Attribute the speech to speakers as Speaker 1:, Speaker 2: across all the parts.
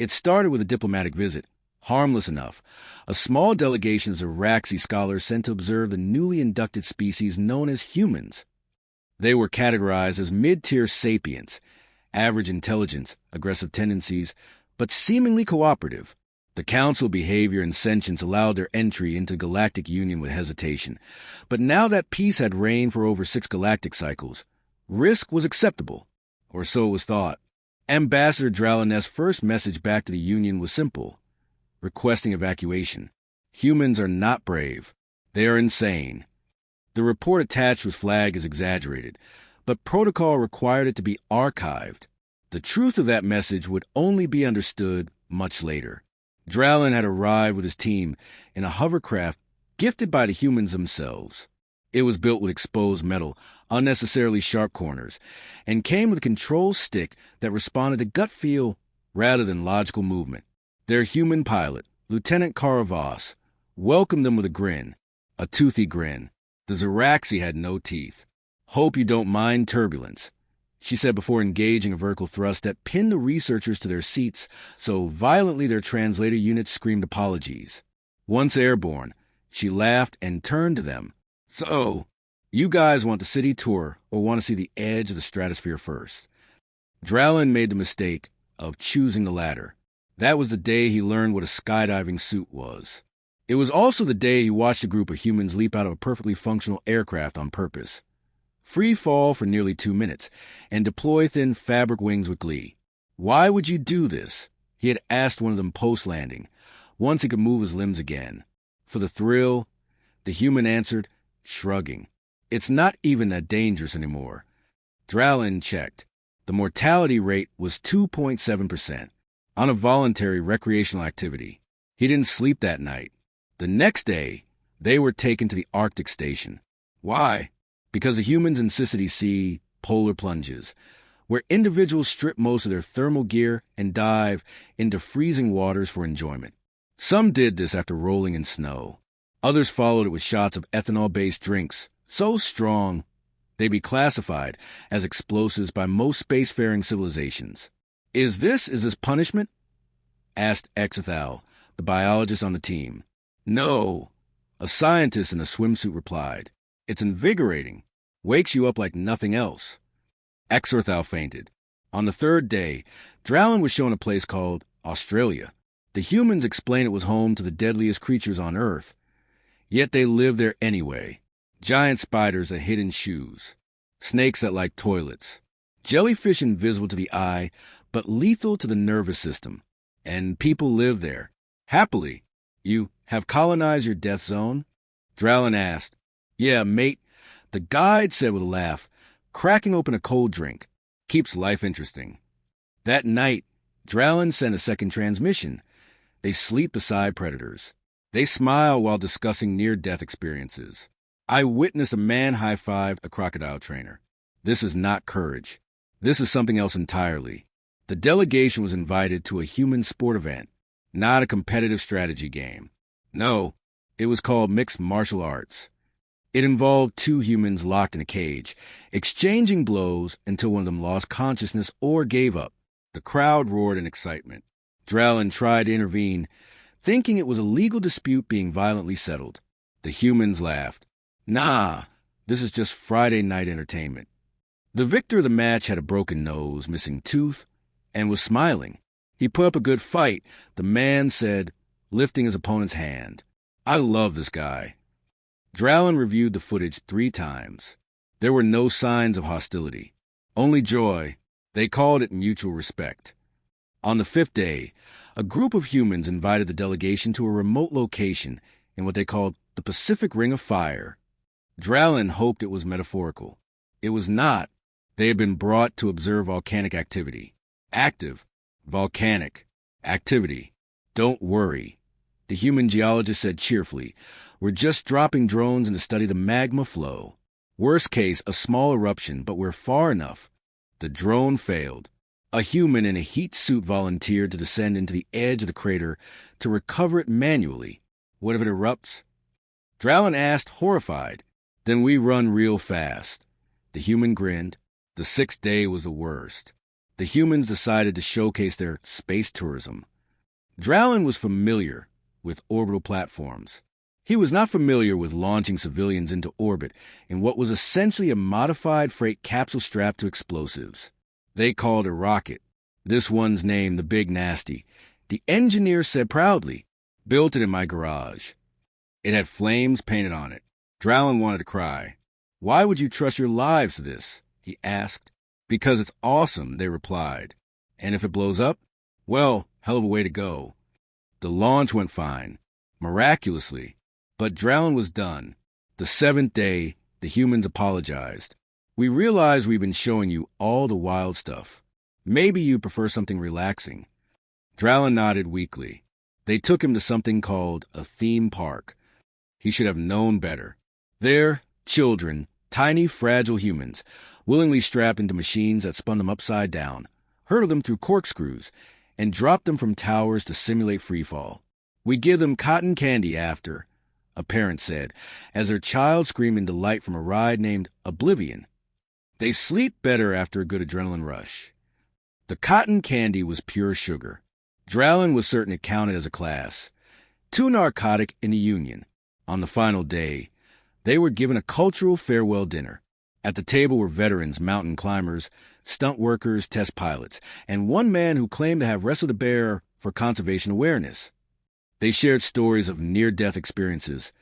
Speaker 1: It started with a diplomatic visit, harmless enough. A small delegation of Zeraxi scholars sent to observe the newly inducted species known as humans. They were categorized as mid-tier sapients, average intelligence, aggressive tendencies, but seemingly cooperative. The council behavior and sentience allowed their entry into galactic union with hesitation. But now that peace had reigned for over 6 galactic cycles, risk was acceptable, or so it was thought. Ambassador Dralen's first message back to the Union was simple, requesting evacuation. Humans are not brave. They are insane. The report attached was flagged as exaggerated, but protocol required it to be archived. The truth of that message would only be understood much later. Dralen had arrived with his team in a hovercraft gifted by the humans themselves. It was built with exposed metal, unnecessarily sharp corners, and came with a control stick that responded to gut feel rather than logical movement. Their human pilot, Lieutenant Caravas, welcomed them with a grin, a toothy grin. The Zeraxi had no teeth. "Hope you don't mind turbulence," she said before engaging a vertical thrust that pinned the researchers to their seats so violently their translator units screamed apologies. Once airborne, she laughed and turned to them. "So, you guys want the city tour or want to see the edge of the stratosphere first?" Dralen made the mistake of choosing the latter. That was the day he learned what a skydiving suit was. It was also the day he watched a group of humans leap out of a perfectly functional aircraft on purpose. Free fall for nearly 2 minutes, and deploy thin fabric wings with glee. Why would you do this? He had asked one of them post-landing, once he could move his limbs again. For the thrill, the human answered, shrugging. It's not even that dangerous anymore. Dralen checked. The mortality rate was 2.7% on a voluntary recreational activity. He didn't sleep that night. The next day, they were taken to the Arctic station. Why? Because the humans insisted he see polar plunges, where individuals strip most of their thermal gear and dive into freezing waters for enjoyment. Some did this after rolling in snow. Others followed it with shots of ethanol-based drinks, so strong they'd be classified as explosives by most spacefaring civilizations. Is this punishment?" asked Exethal, the biologist on the team. "No," a scientist in a swimsuit replied. "It's invigorating. Wakes you up like nothing else." Exethal fainted. On the 3rd day, Dralen was shown a place called Australia. The humans explained it was home to the deadliest creatures on Earth. Yet they lived there anyway. Giant spiders that hid in shoes. Snakes that liked toilets. Jellyfish invisible to the eye, but lethal to the nervous system. And people lived there. Happily. "You have colonized your death zone?" Dralen asked. "Yeah, mate," the guide said with a laugh, cracking open a cold drink. "Keeps life interesting." That night, Dralen sent a second transmission. They sleep beside predators. They smile while discussing near-death experiences. I witnessed a man high-five a crocodile trainer. This is not courage. This is something else entirely. The delegation was invited to a human sport event, not a competitive strategy game. No, it was called mixed martial arts. It involved 2 humans locked in a cage, exchanging blows until one of them lost consciousness or gave up. The crowd roared in excitement. Dralen tried to intervene, thinking it was a legal dispute being violently settled. The humans laughed. "Nah, this is just Friday night entertainment." The victor of the match had a broken nose, missing tooth, and was smiling. He put up a good fight, the man said, lifting his opponent's hand. "I love this guy." Dralen reviewed the footage 3 times. There were no signs of hostility, only joy. They called it mutual respect. On the 5th day, a group of humans invited the delegation to a remote location in what they called the Pacific Ring of Fire. Dralen hoped it was metaphorical. It was not. They had been brought to observe volcanic activity. Active, volcanic, activity. "Don't worry," the human geologist said cheerfully. "We're just dropping drones in to study the magma flow. Worst case, a small eruption, but we're far enough." The drone failed. A human in a heat suit volunteered to descend into the edge of the crater to recover it manually. "What if it erupts?" Dralen asked, horrified. "Then we run real fast." The human grinned. The 6th day was the worst. The The humans decided to showcase their space tourism. Dralin was familiar with orbital platforms. He was not familiar with launching civilians into orbit in what was essentially a modified freight capsule strapped to explosives. They called a rocket. This one's named the Big Nasty. The engineer said proudly, "Built it in my garage." It had flames painted on it. Dralin wanted to cry. "Why would you trust your lives to this?" he asked. "Because it's awesome," they replied. "And if it blows up? Well, hell of a way to go." The launch went fine, miraculously, but Dralin was done. The 7th day, the humans apologized. "We realize we've been showing you all the wild stuff. Maybe you prefer something relaxing." Dralin nodded weakly. They took him to something called a theme park. He should have known better. There, children, tiny, fragile humans, willingly strapped into machines that spun them upside down, hurtled them through corkscrews, and dropped them from towers to simulate freefall. "We give them cotton candy after," a parent said, as their child screamed in delight from a ride named Oblivion. "They sleep better after a good adrenaline rush." The cotton candy was pure sugar. Dralin was certain it counted as a class. Too narcotic in the Union. On the final day, they were given a cultural farewell dinner. At the table were veterans, mountain climbers, stunt workers, test pilots, and one man who claimed to have wrestled a bear for conservation awareness. They shared stories of near-death experiences,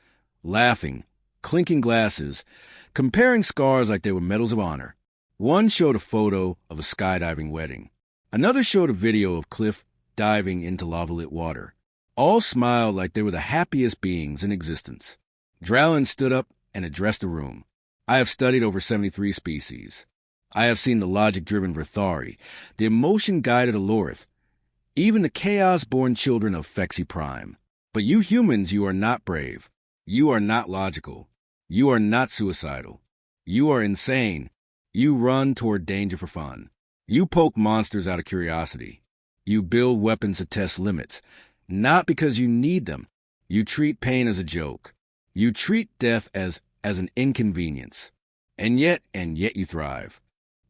Speaker 1: laughing, clinking glasses, comparing scars like they were medals of honor. One showed a photo of a skydiving wedding. Another showed a video of Cliff diving into lava-lit water. All smiled like they were the happiest beings in existence. Dralin stood up and addressed the room. "I have studied over 73 species. I have seen the logic-driven Verthari, the emotion-guided Alorith, even the chaos-born children of Fexi Prime. But you humans, you are not brave. You are not logical. You are not suicidal. You are insane. You run toward danger for fun. You poke monsters out of curiosity. You build weapons to test limits, not because you need them. You treat pain as a joke. You treat death as an inconvenience. And yet you thrive."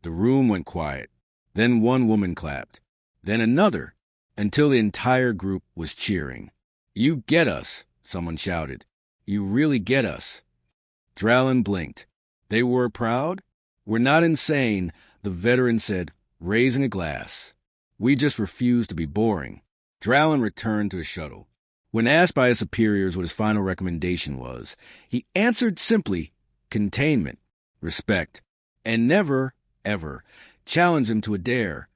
Speaker 1: The room went quiet. Then one woman clapped. Then another, until the entire group was cheering. "You get us," someone shouted. "You really get us." Dralin blinked. "They were proud?" "We're not insane," the veteran said, raising a glass. "We just refuse to be boring." Dralin returned to his shuttle. When asked by his superiors what his final recommendation was, he answered simply, containment, respect, and never, ever challenged them to a dare.